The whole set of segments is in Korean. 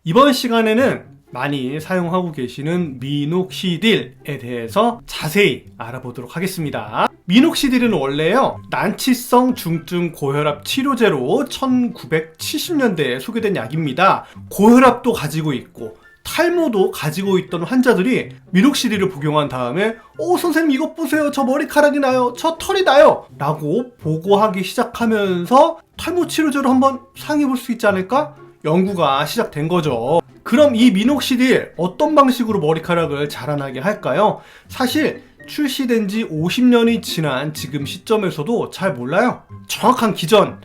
이번 시간에는 많이 사용하고 계시는 미녹시딜에 대해서 자세히 알아보도록 하겠습니다. 미녹시딜은 원래요, 난치성 중증 고혈압 치료제로 1970년대에 소개된 약입니다. 고혈압도 가지고 있고 탈모도 가지고 있던 환자들이 미녹시딜을 복용한 다음에 선생님 이것 보세요, 저 머리카락이 나요, 저 털이 나요 라고 보고하기 시작하면서 탈모 치료제로 한번 사용해 볼 수 있지 않을까? 연구가 시작된 거죠. 그럼 이 미녹시딜 어떤 방식으로 머리카락을 자라나게 할까요? 사실 출시된 지 50년이 지난 지금 시점에서도 잘 몰라요. 정확한 기전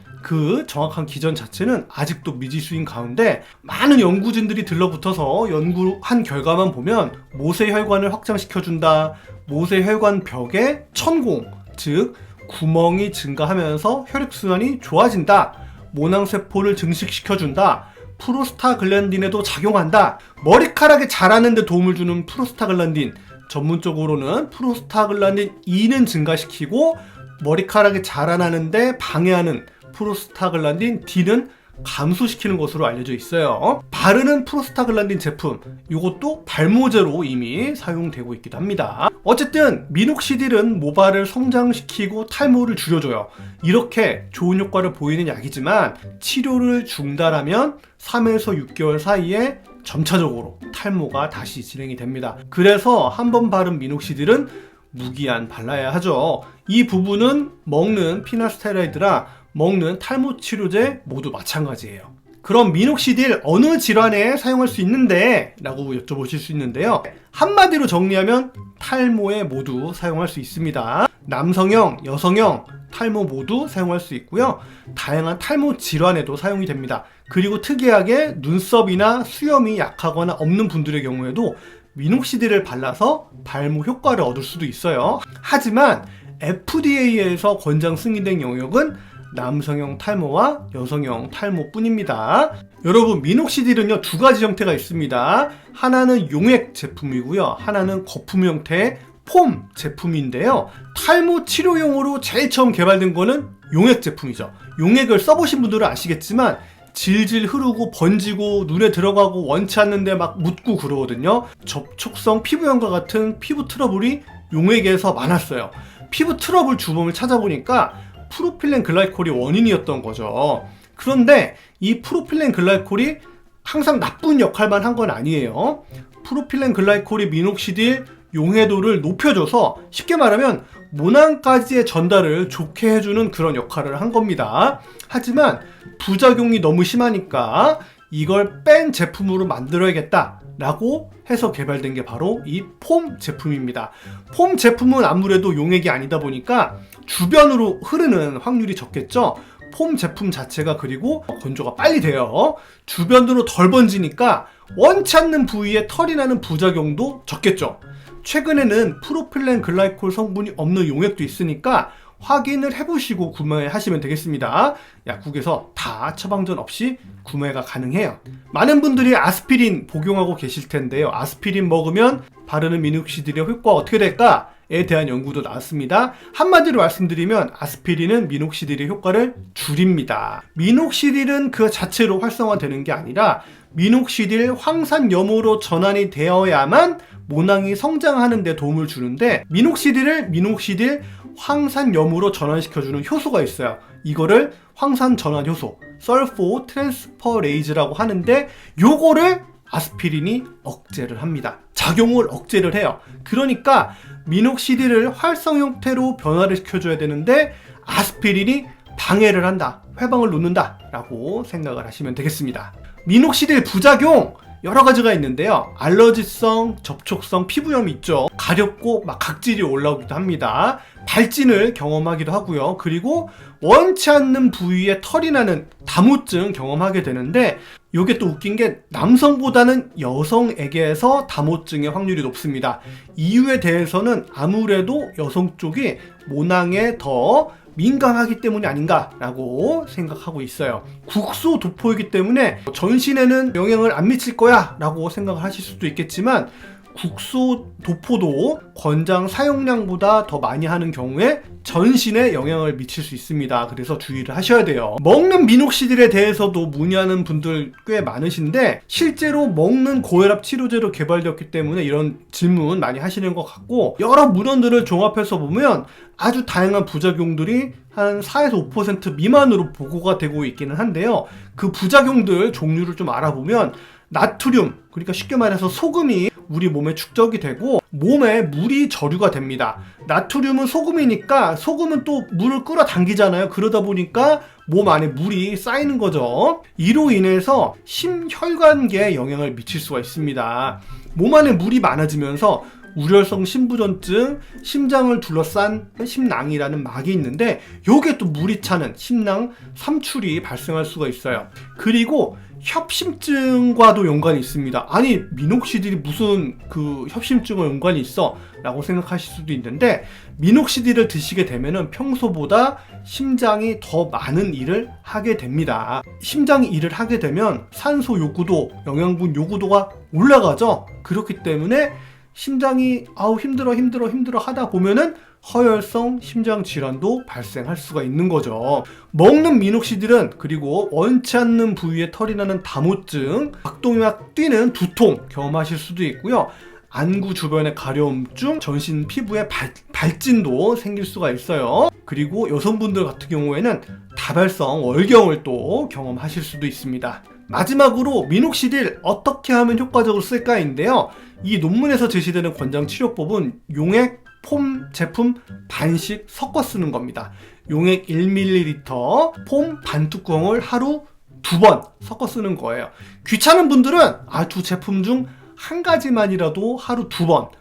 자체는 아직도 미지수인 가운데 많은 연구진들이 들러붙어서 연구한 결과만 보면 모세혈관을 확장시켜준다, 모세혈관 벽에 천공, 즉 구멍이 증가하면서 혈액순환이 좋아진다, 모낭세포를 증식시켜준다, 프로스타글란딘에도 작용한다, 머리카락에 자라는 데 도움을 주는 프로스타글란딘, 전문적으로는 프로스타글란딘 2는 증가시키고 머리카락이 자라나는데 방해하는 프로스타글란딘 D는 감소시키는 것으로 알려져 있어요. 바르는 프로스타글란딘 제품, 이것도 발모제로 이미 사용되고 있기도 합니다. 어쨌든 미녹시딜은 모발을 성장시키고 탈모를 줄여줘요. 이렇게 좋은 효과를 보이는 약이지만 치료를 중단하면 3에서 6개월 사이에 점차적으로 탈모가 다시 진행이 됩니다. 그래서 한번 바른 미녹시딜은 무기한 발라야 하죠. 이 부분은 먹는 피나스테로이드라 먹는 탈모 치료제 모두 마찬가지예요. 그럼 미녹시딜 어느 질환에 사용할 수 있는데? 라고 여쭤보실 수 있는데요. 한마디로 정리하면 탈모에 모두 사용할 수 있습니다. 남성형, 여성형 탈모 모두 사용할 수 있고요. 다양한 탈모 질환에도 사용이 됩니다. 그리고 특이하게 눈썹이나 수염이 약하거나 없는 분들의 경우에도 미녹시딜을 발라서 발모 효과를 얻을 수도 있어요. 하지만 FDA에서 권장 승인된 영역은 남성형 탈모와 여성형 탈모뿐입니다. 여러분, 미녹시딜은요, 두 가지 형태가 있습니다. 하나는 용액 제품이고요, 하나는 거품 형태의 폼 제품인데요. 탈모 치료용으로 제일 처음 개발된 거는 용액 제품이죠. 용액을 써보신 분들은 아시겠지만 질질 흐르고 번지고 눈에 들어가고 원치 않는데 막 묻고 그러거든요. 접촉성 피부염과 같은 피부 트러블이 용액에서 많았어요. 피부 트러블 주범을 찾아보니까 프로필렌 글라이콜이 원인이었던 거죠. 그런데 이 프로필렌 글라이콜이 항상 나쁜 역할만 한 건 아니에요. 프로필렌 글라이콜이 미녹시딜 용해도를 높여줘서 쉽게 말하면 모낭까지의 전달을 좋게 해주는 그런 역할을 한 겁니다. 하지만 부작용이 너무 심하니까 이걸 뺀 제품으로 만들어야겠다 라고 해서 개발된 게 바로 이 폼 제품입니다. 폼 제품은 아무래도 용액이 아니다 보니까 주변으로 흐르는 확률이 적겠죠. 폼 제품 자체가 그리고 건조가 빨리 돼요. 주변으로 덜 번지니까 원치 않는 부위에 털이 나는 부작용도 적겠죠. 최근에는 프로필렌 글라이콜 성분이 없는 용액도 있으니까 확인을 해보시고 구매하시면 되겠습니다. 약국에서 다 처방전 없이 구매가 가능해요. 많은 분들이 아스피린 복용하고 계실 텐데요. 아스피린 먹으면 바르는 미녹시딜의 효과가 어떻게 될까에 대한 연구도 나왔습니다. 한마디로 말씀드리면 아스피린은 미녹시딜의 효과를 줄입니다. 미녹시딜은 그 자체로 활성화되는 게 아니라 미녹시딜 황산염으로 전환이 되어야만 모낭이 성장하는 데 도움을 주는데, 미녹시딜을 미녹시딜 황산염으로 전환시켜주는 효소가 있어요. 이거를 황산 전환 효소, 설포 트랜스퍼레이즈라고 하는데, 요거를 아스피린이 억제를 합니다. 작용을 억제를 해요. 그러니까 미녹시딜을 활성 형태로 변화를 시켜줘야 되는데 아스피린이 방해를 한다, 회방을 놓는다 라고 생각을 하시면 되겠습니다. 미녹시딜 부작용 여러 가지가 있는데요. 알러지성, 접촉성 피부염이 있죠. 가렵고 막 각질이 올라오기도 합니다. 발진을 경험하기도 하고요. 그리고 원치 않는 부위에 털이 나는 다모증 경험하게 되는데, 이게 또 웃긴 게 남성보다는 여성에게서 다모증의 확률이 높습니다. 이유에 대해서는 아무래도 여성 쪽이 모낭에 더 민감하기 때문이 아닌가라고 생각하고 있어요. 국소도포이기 때문에 전신에는 영향을 안 미칠 거야 라고 생각을 하실 수도 있겠지만 국소, 도포도 권장 사용량보다 더 많이 하는 경우에 전신에 영향을 미칠 수 있습니다. 그래서 주의를 하셔야 돼요. 먹는 미녹시딜에 대해서도 문의하는 분들 꽤 많으신데 실제로 먹는 고혈압 치료제로 개발되었기 때문에 이런 질문 많이 하시는 것 같고, 여러 문헌들을 종합해서 보면 아주 다양한 부작용들이 한 4에서 5% 미만으로 보고가 되고 있기는 한데요. 그 부작용들 종류를 좀 알아보면 나트륨, 그러니까 쉽게 말해서 소금이 우리 몸에 축적이 되고 몸에 물이 저류가 됩니다. 나트륨은 소금이니까 소금은 또 물을 끌어당기잖아요. 그러다 보니까 몸 안에 물이 쌓이는 거죠. 이로 인해서 심혈관계에 영향을 미칠 수가 있습니다. 몸 안에 물이 많아지면서 우려성 심부전증, 심장을 둘러싼 심낭이라는 막이 있는데 요게 또 물이 차는 심낭 삼출이 발생할 수가 있어요. 그리고 협심증과도 연관이 있습니다. 아니 미녹시딜이 무슨 그 협심증과 연관이 있어? 라고 생각하실 수도 있는데, 미녹시딜을 드시게 되면은 평소보다 심장이 더 많은 일을 하게 됩니다. 심장이 일을 하게 되면 산소 요구도, 영양분 요구도가 올라가죠. 그렇기 때문에 심장이 힘들어 하다 보면은 허혈성 심장 질환도 발생할 수가 있는 거죠. 먹는 미녹시딜은 그리고 원치 않는 부위에 털이 나는 다모증, 박동이 막 뛰는 두통 경험하실 수도 있고요. 안구 주변의 가려움증, 전신 피부에 발진도 생길 수가 있어요. 그리고 여성분들 같은 경우에는 다발성 월경을 또 경험하실 수도 있습니다. 마지막으로 미녹시딜 어떻게 하면 효과적으로 쓸까인데요. 이 논문에서 제시되는 권장 치료법은 용액, 폼 제품 반씩 섞어 쓰는 겁니다. 용액 1ml, 폼 반뚜껑을 하루 2번 섞어 쓰는 거예요. 귀찮은 분들은 두 제품 중 한 가지만이라도 하루 2번,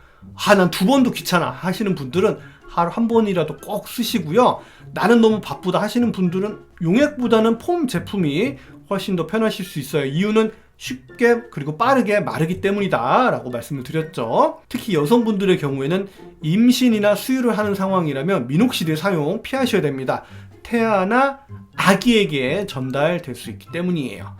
난 2번도 귀찮아 하시는 분들은 하루 1번이라도 꼭 쓰시고요. 나는 너무 바쁘다 하시는 분들은 용액보다는 폼 제품이 훨씬 더 편하실 수 있어요. 이유는 쉽게 그리고 빠르게 마르기 때문이다 라고 말씀을 드렸죠. 특히 여성분들의 경우에는 임신이나 수유를 하는 상황이라면 미녹시딜 사용 피하셔야 됩니다. 태아나 아기에게 전달될 수 있기 때문이에요.